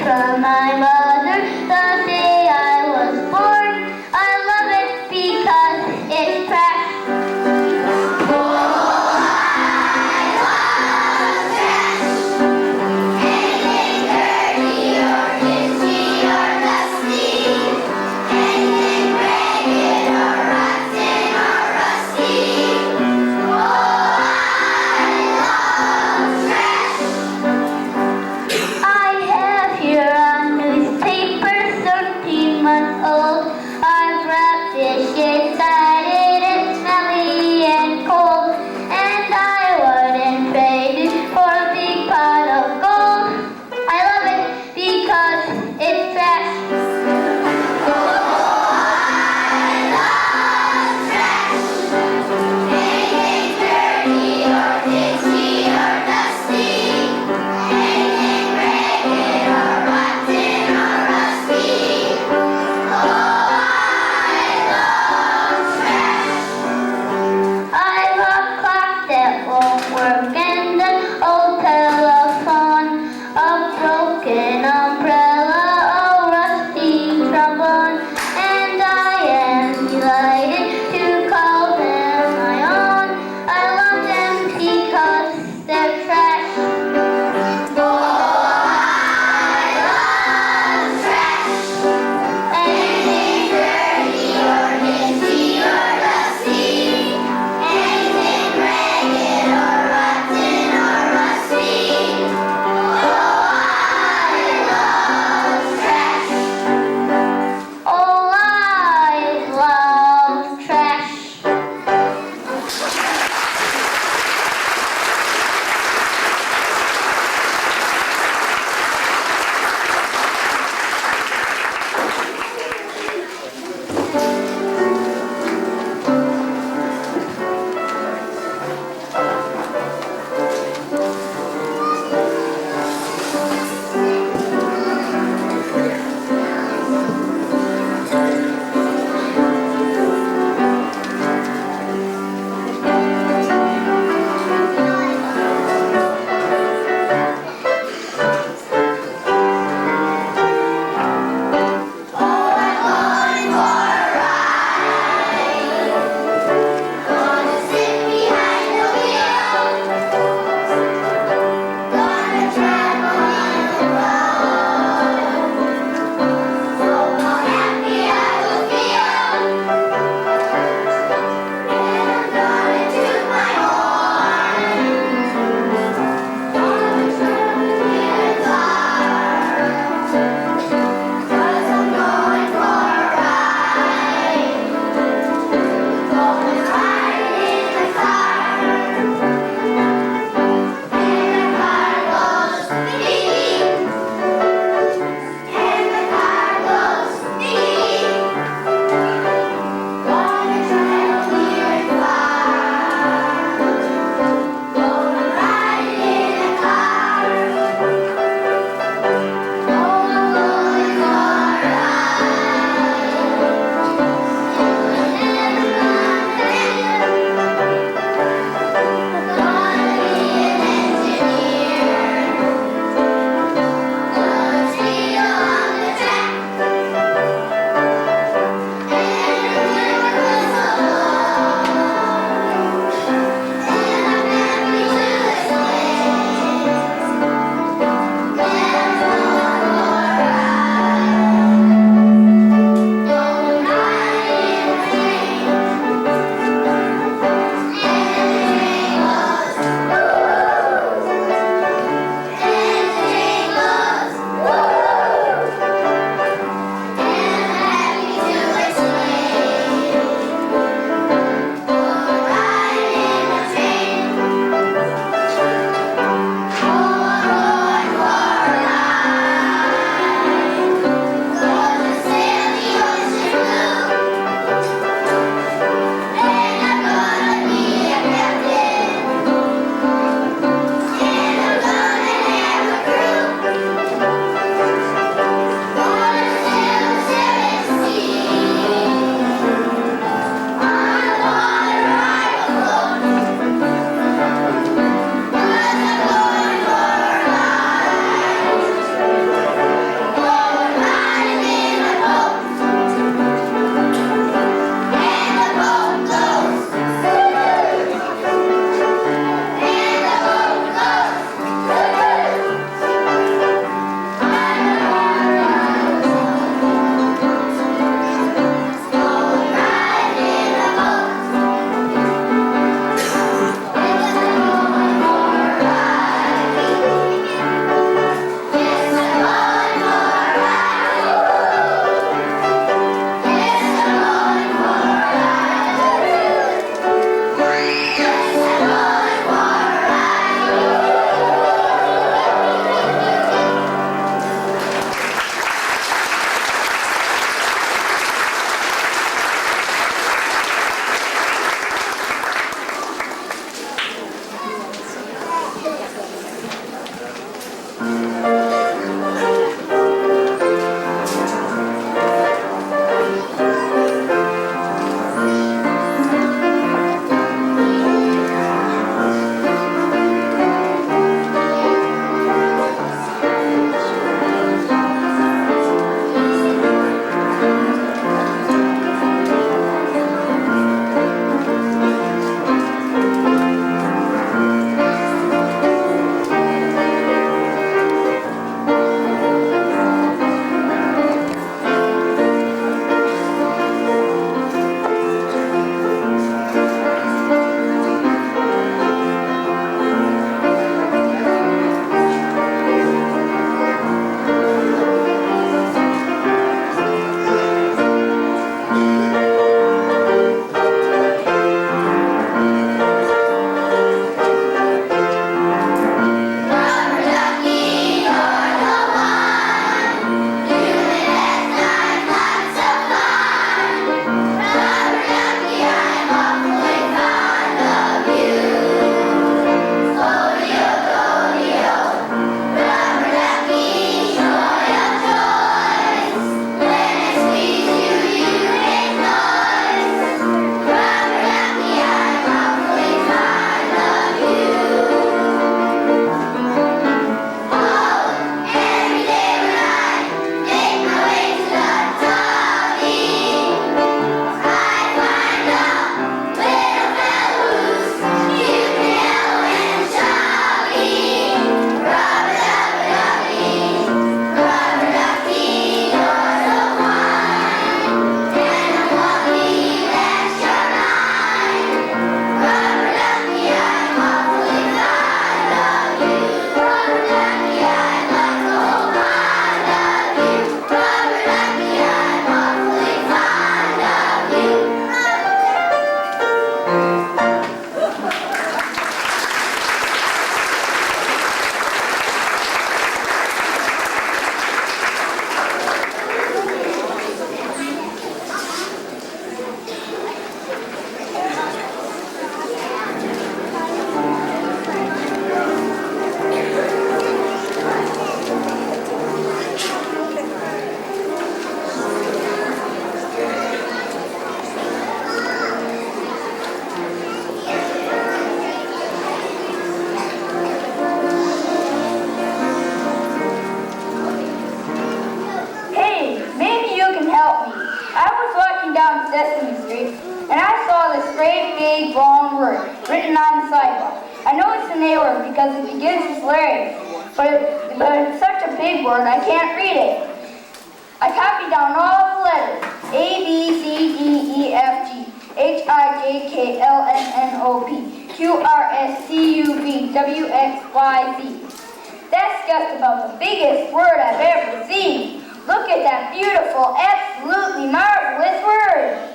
from my mother the day I was born. I love it because it's trash. I have here a new I was walking down Sesame Street, and I saw this great big long word written on the sidewalk. I know it's an A word because it begins with Larry, but it's such a big word I can't read it. I copied down all the letters: A, B, C, D, E, F, G, H, I, J, K, L, M, N, O, P, Q, R, S, T, U, V, W, X, Y, Z. That's just about the biggest word I've ever seen. Look at that beautiful, absolutely marvelous word.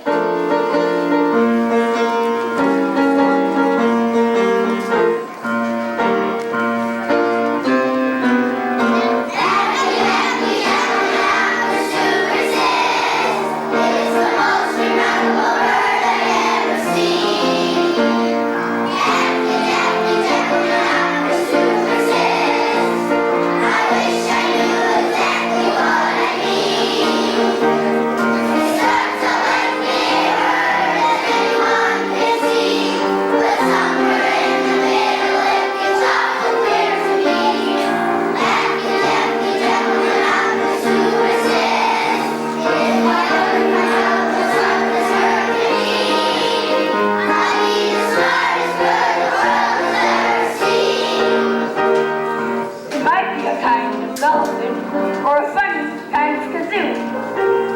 Or a funny kind of kazoo,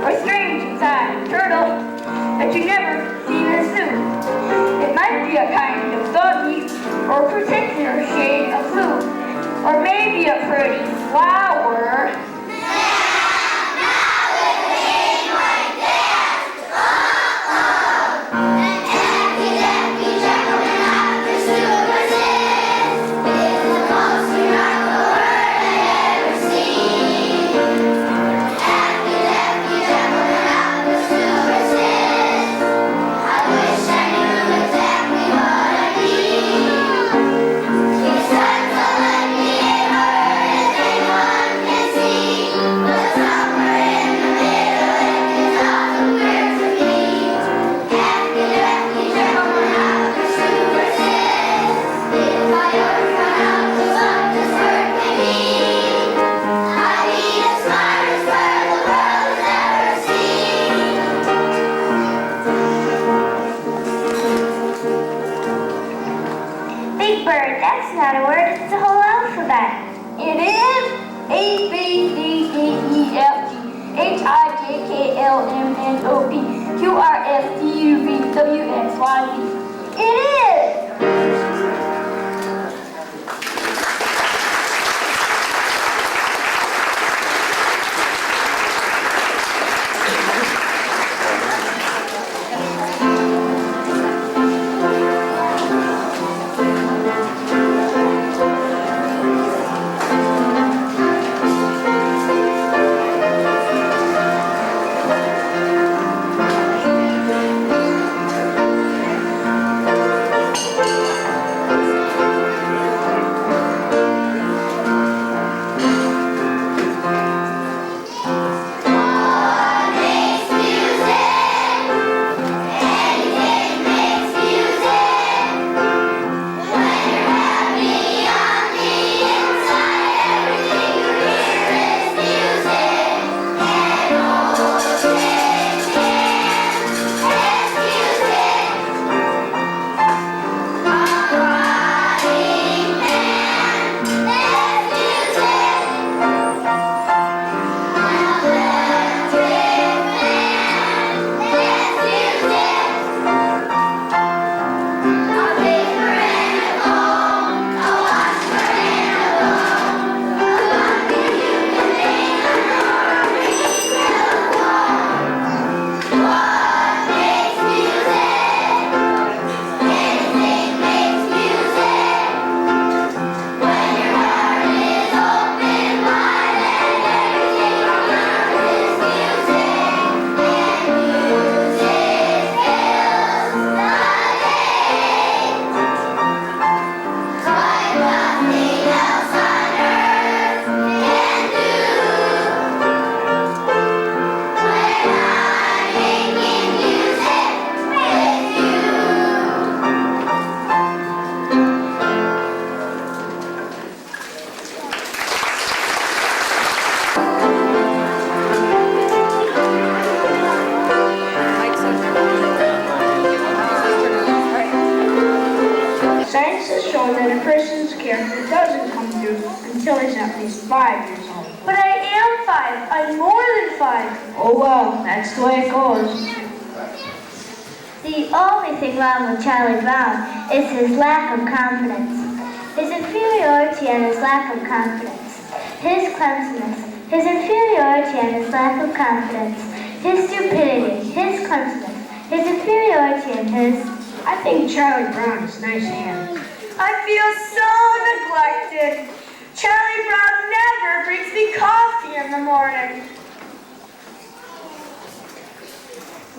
or strange inside turtle that you never see in a zoo. It might be a kind of doggy, or a particular shade of blue, or maybe a pretty flower. Big Bird, that's not a word, it's a whole alphabet. It is A, B, C, D, E, F, G, H, I, J, K, L, M, N, O, P, Q, R, S, T, U, V, W, X, Y, Z. It is! is at least 5 years old. But I am 5. I'm more than 5. Oh well, that's the way it goes. The only thing wrong with Charlie Brown is his lack of confidence. His inferiority and his lack of confidence. His clumsiness. His inferiority and his lack of confidence. His stupidity. His clumsiness. His inferiority and his... I think Charlie Brown has nice hands. I feel so neglected. Charlie Brown never brings me coffee in the morning.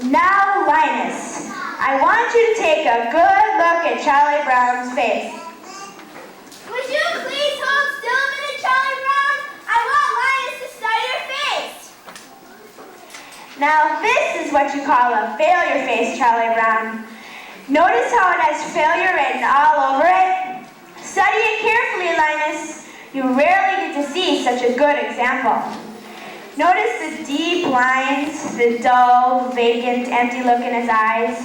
Now, Linus, I want you to take a good look at Charlie Brown's face. Would you please hold still a minute, Charlie Brown? I want Linus to study your face. Now, this is what you call a failure face, Charlie Brown. Notice how it has failure written all over it? Study it carefully, Linus. You rarely get to see such a good example. Notice the deep lines, the dull, vacant, empty look in his eyes.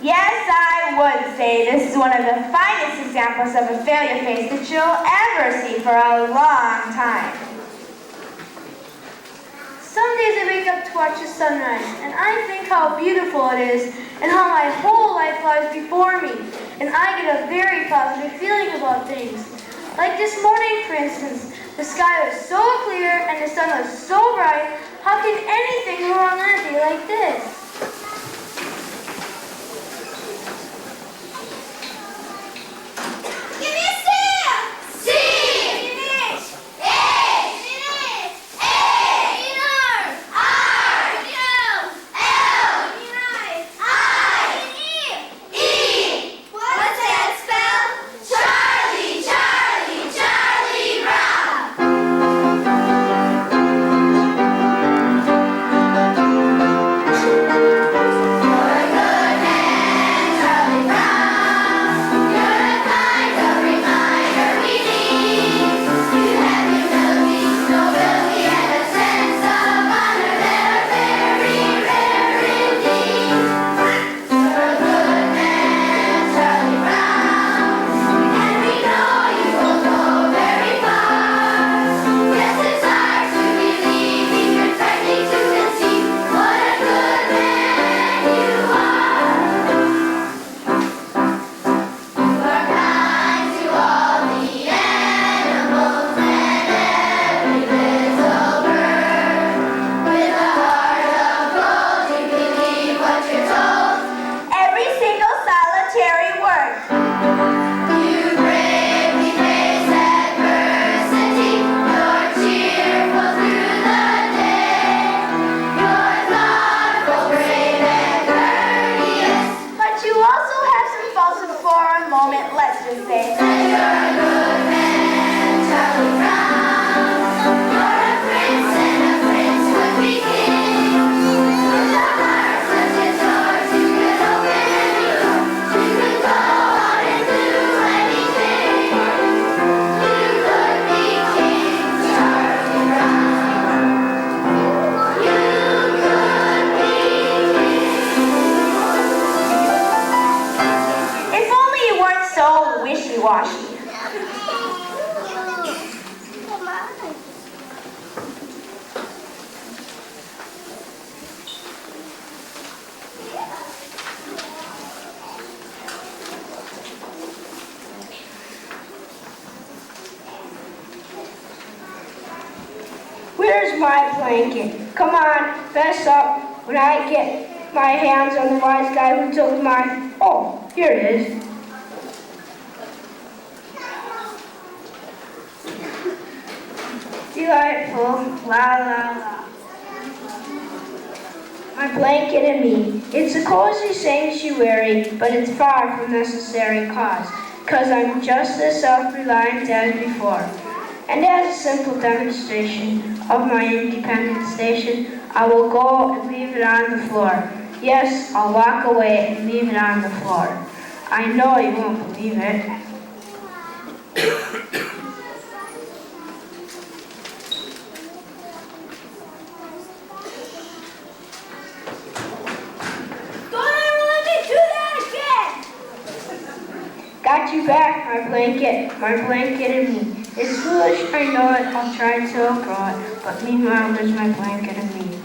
Yes, I would say this is one of the finest examples of a failure face that you'll ever see for a long time. Some days I wake up to watch the sunrise, and I think how beautiful it is, and how my whole life lies before me, and I get a very positive feeling about things. Like this morning, for instance, the sky was so clear and the sun was so bright. How can anything go wrong on a day like this? Give me a C! C! Finish! A! Finish! A! Inner! R! L! L! Finish! I! E! E! What's that spell? Charlie! Charlie! Charlie Brown! You're a good man, Charlie Brown. You're the kind of reminder we need. You have humility, nobility, and a sense of honor that are very rare indeed. You're a good man, Charlie Brown, and we know you will go very far. Yes, it's hard to believe, even frightening to conceive what a good man you are. You are kind to all the animals and every little bird. With a heart of gold, you believe what you're told. Every single solitary word. You bravely face adversity. You're cheerful through the day. You're thoughtful, brave, and courteous. But you also have some faults for a moment, let's just say. You're a good man, Charlie Brown. You're a prince, and a prince would be king. With a heart such as yours, you could open any door. You could go out and do anything. You could be King Charlie Brown. You could be If only you weren't so wishy-washy. Where's my blanket? Come on, fess up when I get my hands on the wise guy who took mine. Oh, here it is. Delightful, la la la. My blanket and me. It's a cozy sanctuary, but it's far from necessary cause, 'cause I'm just as self-reliant as before. And as a simple demonstration of my independent station, I will go and leave it on the floor. Yes, I'll walk away and leave it on the floor. I know you won't believe it. Don't ever let me do that again! Got you back, my blanket and me. It's foolish, I know it, I'll try to outgrow it, but meanwhile there's my blanket and me.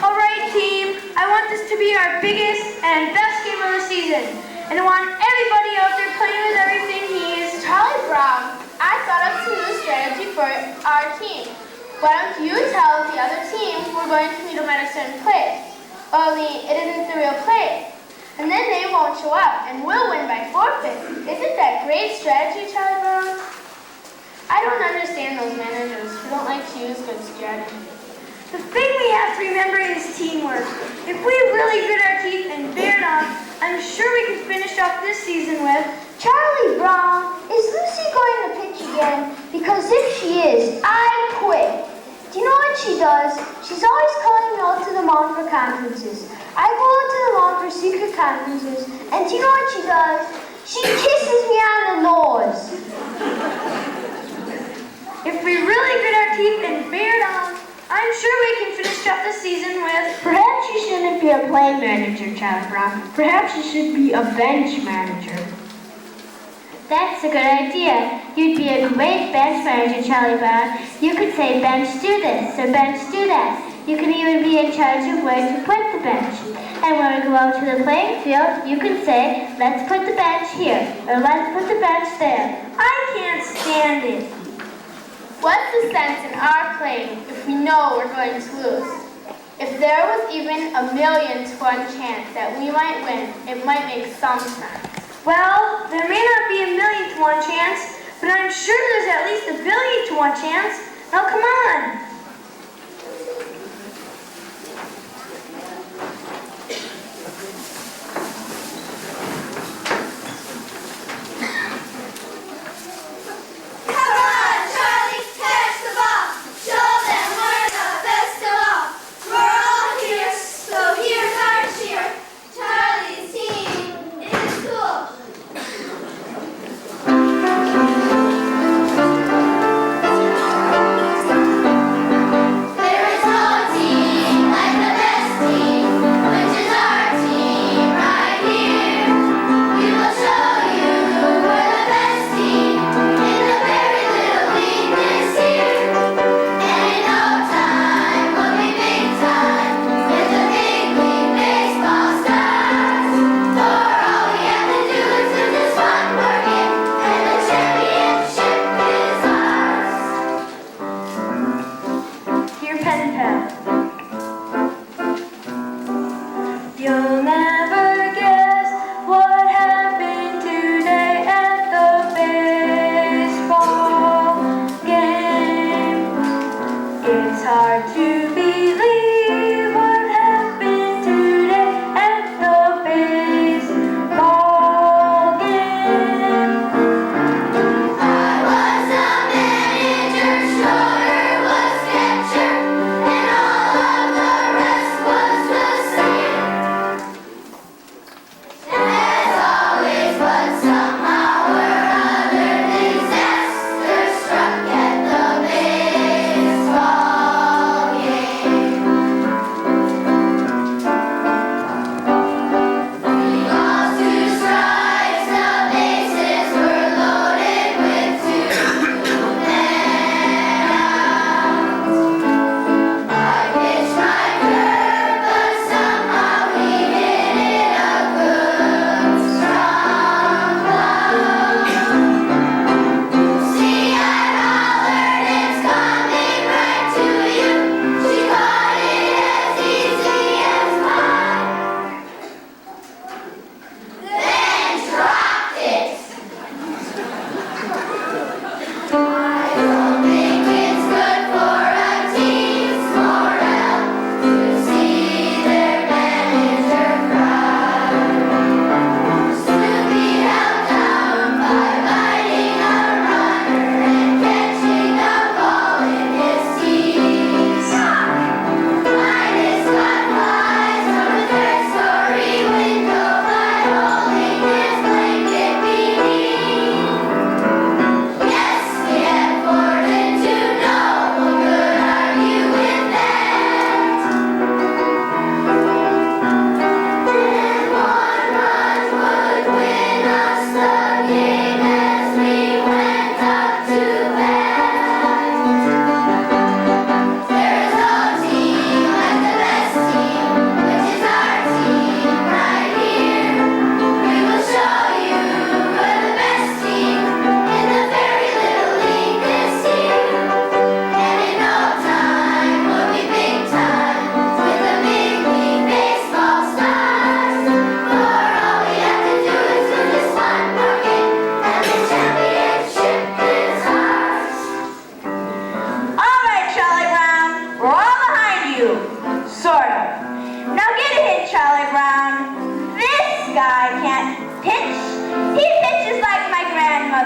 All right, team. I want this to be our biggest and best game of the season. And I want everybody out there playing with everything he is. Charlie Brown, I thought of some new strategy for our team. Why don't you tell the other team we're going to meet them at a certain place? Only it isn't the real place. And then they won't show up, and we'll win by forfeit. Isn't that great strategy, Charlie Brown? I don't understand those managers who don't like to use good strategy. The thing we have to remember is teamwork. If we really grit our teeth and bear down, I'm sure we can finish off this season with Charlie Brown, is Lucy going to pitch again? Because if she is, I quit. Do you know what she does? She's always calling me out to the mound for conferences. I go out to the mound for secret conferences, and do you know what she does? She kisses me on the nose. if we really grit our teeth and bear down, I'm sure we can finish up the season with Perhaps you shouldn't be a play manager, Charlie Brown. Perhaps you should be a bench manager. That's a good idea. You'd be a great bench manager, Charlie Brown. You could say, bench do this, or bench do that. You could even be in charge of where to put the bench. And when we go out to the playing field, you can say, let's put the bench here, or let's put the bench there. I can't stand it. What's the sense in our playing if we know we're going to lose? If there was even a 1,000,000 to 1 chance that we might win, it might make some sense. Well, there may not be a 1,000,000 to 1 chance, but I'm sure there's at least a 1,000,000,000 to 1 chance. Now come on. Come on, Charlie, catch the ball. Show them we're the best of all. We're all here, so here's our cheer. Charlie's team is cool. There is no team like the best team, which is our team right here. We will show you we're the best team in the very little league this year. And in no time we'll be big time with the big league baseball stars. For all we have to do is put this fun work in, and the championship is ours. Dear pen pal, you'll never guess what happened today at the baseball game. It's hard to believe what happened today at the baseball game. I was a manager, Schroeder was catcher, and all of the rest was the same. As always, but somehow or other, disaster struck at the baseball game.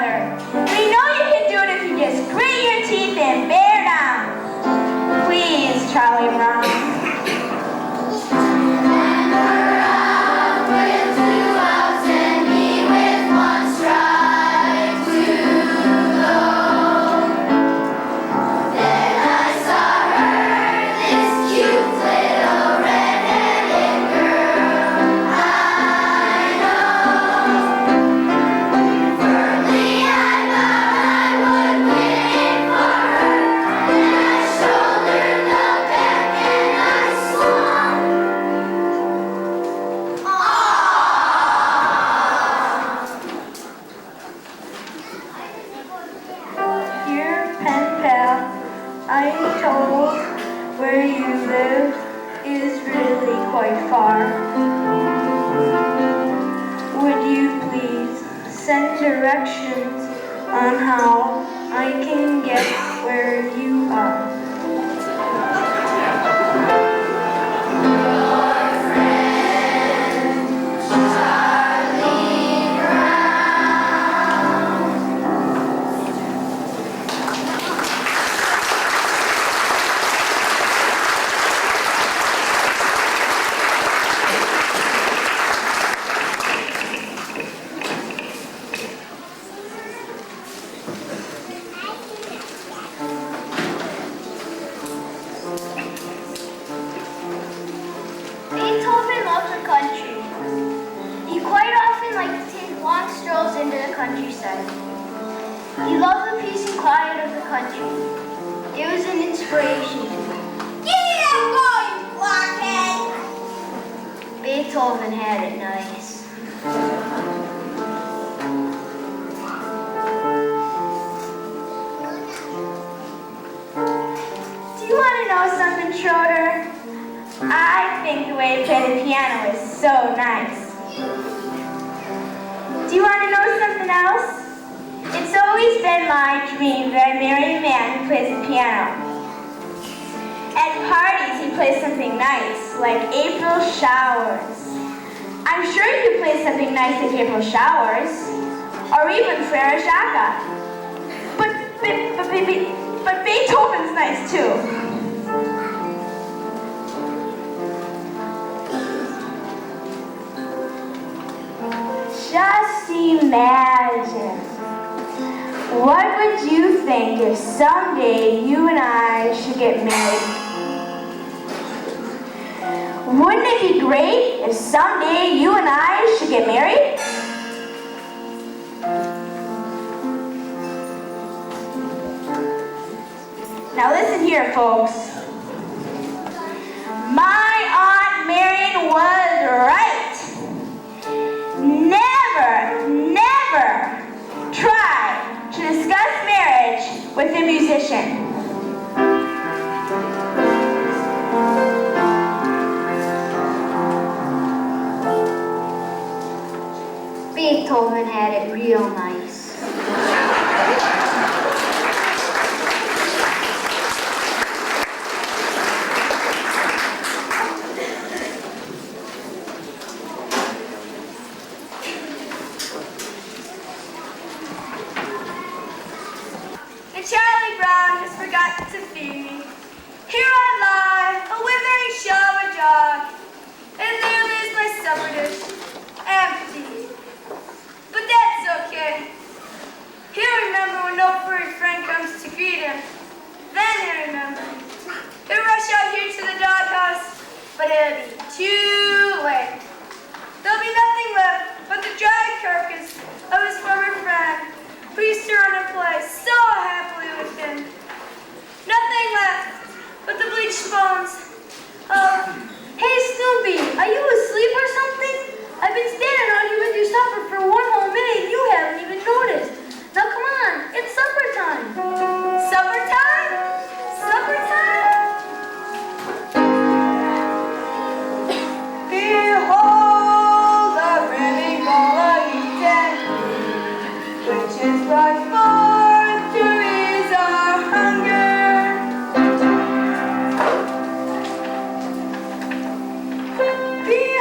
brother. We know you can do it if you just grit your teeth and bear down. Please, Charlie Brown. Dear pen pal, I'm told where you live is really quite far. Would you please send directions on how I can get where you are? Beethoven loved the country. He quite often liked to take long strolls into the countryside. He loved the peace and quiet of the country. It was an inspiration to him. Give me that ball, you blockhead! Beethoven had it nice. Do you want to know something, Schroeder? I think the way to play the piano is so nice. Do you want to know something else? It's always been my dream that I marry a man who plays the piano. At parties, he plays something nice, like April Showers. I'm sure you could play something nice like April Showers, or even Frere Jacques. But Beethoven's nice too. Just imagine. What would you think if someday you and I should get married? Wouldn't it be great if someday you and I should get married? Now listen here, folks. My Aunt Marion was right. Never try to discuss marriage with a musician. Beethoven had it real nice. Charlie Brown has forgotten to feed me. Here I lie, a withering shell of a jog, and there lays my supper dish, empty. But that's okay. He'll remember when no furry friend comes to greet him. Then he'll remember. He'll rush out here to the doghouse, but it'll be too late. There'll be nothing left but the dry carcass of his former friend, who used to run and play so happily with him. Nothing left but the bleached bones of, hey Snoopy, are you asleep or something? I've been standing out here with your supper for one whole minute and you haven't even noticed. Now come on, it's supper time. Supper time? Supper time? Behold the brimming bowl of Eden, which is brought forth to ease our hunger. Behold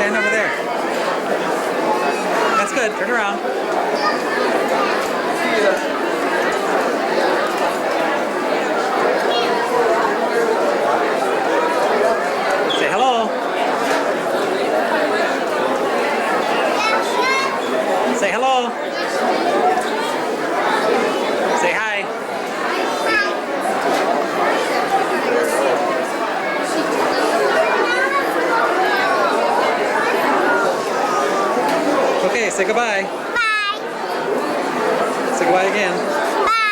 stand over there. That's good. Turn around. Say hello. Say hello. Say hi. Okay, say goodbye. Bye. Say goodbye again.